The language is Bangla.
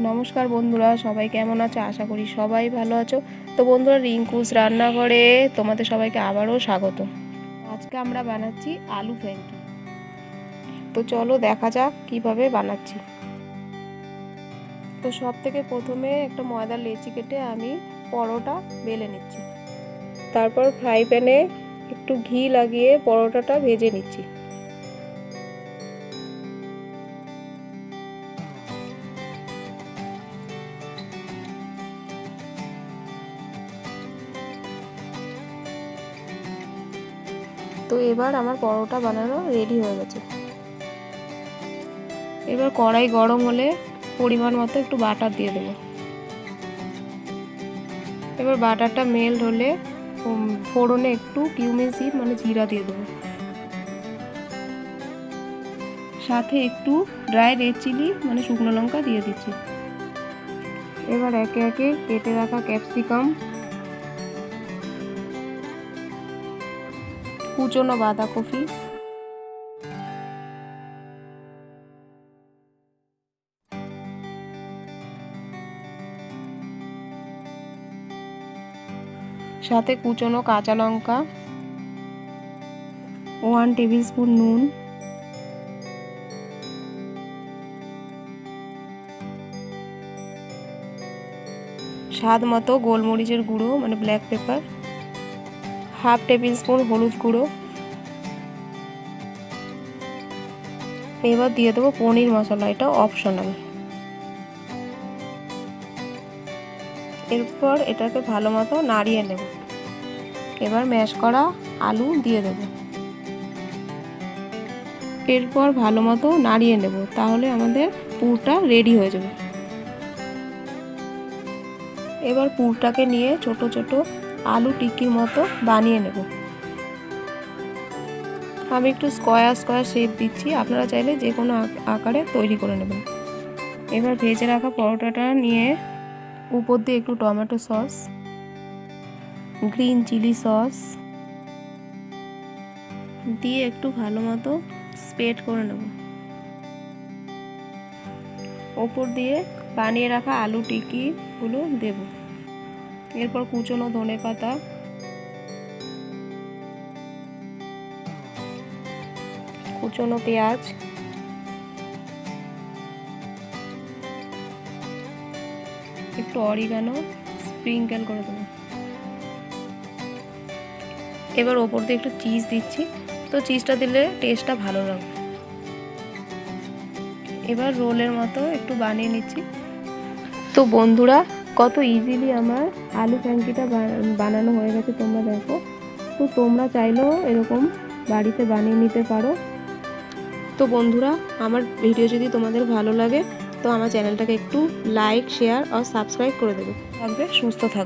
নমস্কার বন্ধুরা, সবাই কেমন আছো? আশা করি সবাই ভালো আছো। তো বন্ধুরা, রিঙ্কুস রান্নাঘরে তোমাদের সবাইকে আবারও স্বাগত। আজকে আমরা বানাচ্ছি আলু ফ্র্যাঙ্কি। তো চলো দেখা যাক কিভাবে বানাচ্ছি। তো সব থেকে প্রথমে একটা ময়দার লেচি কেটে আমি পরোটা বেলে নিচ্ছি। তারপর ফ্রাই প্যানে একটু ঘি লাগিয়ে পরোটাটা ভেজে নিচ্ছি। তো এবার আমার পরোটা বানানো রেডি হয়ে গেছে। এবার কড়াই গরম হলে পরিমাণ মতো একটু বাটার দিয়ে দেবো। এবার বাটারটা মেল্ট হলে ফোড়নে একটু কিউমিন সিড মানে জিরা দিয়ে দেবো, সাথে একটু ড্রাই রেড চিলি মানে শুকনো লঙ্কা দিয়ে দিচ্ছি। এবার একে একে কেটে রাখা ক্যাপসিকাম, কুচনো বাঁধাকপি, সাথে কুচনো কাঁচা লঙ্কা, 1 টেবিল স্পুন নুন, স্বাদ মতো গোলমরিচের গুঁড়ো মানে ব্ল্যাক পেপার, 1/2 টেবিল স্পুন হলুদ গুঁড়ো। এবার দিয়ে দেবো পনির মশলা, এটা অপশনাল। এরপর এটাকে ভালো মতো নাড়িয়ে নেব। এবার ম্যাশ করা আলু দিয়ে দেব। এরপর ভালো মতো নাড়িয়ে নেব, তাহলে আমাদের পুরটা রেডি হয়ে যাবে। এবার পুরটাকে নিয়ে ছোট ছোট আলু টিক্কির মতো বানিয়ে নেব। আমি একটু স্কোয়ার শেপ দিচ্ছি, আপনারা চাইলে যে কোনো আকারে তৈরি করে নেবেন। এবার ভেজে রাখা পরোটাটা নিয়ে উপর দিয়ে একটু tomato sauce, green chilli sauce দিয়ে একটু ভালো মতো স্প্রেড করে নেব। ওপর দিয়ে বানিয়ে রাখা আলু টিক্কিগুলো দেব। এরপর কুচনো ধনেপাতা, কুচনো পেঁয়াজ, একটু অরিগানো স্প্রিঙ্কেল করে দেবো। এবার ওপর দিয়ে একটু চিজ দিচ্ছি, তো চিজটা দিলে টেস্টটা ভালো লাগবে। এবার রোলের মতো একটু বানিয়ে নিচ্ছি। তো বন্ধুরা, কত ইজিলি আমার আলু ফ্র্যাঙ্কিটা বানানো হয়ে গেছে, তোমরা দেখো। তো তোমরা চাইলেও এরকম বাড়িতে বানিয়ে নিতে পারো। তো বন্ধুরা, আমার ভিডিও যদি তোমাদের ভালো লাগে তো আমার চ্যানেলটাকে একটু লাইক, শেয়ার আর সাবস্ক্রাইব করে দেবে। থাকবে, সুস্থ থাকবে।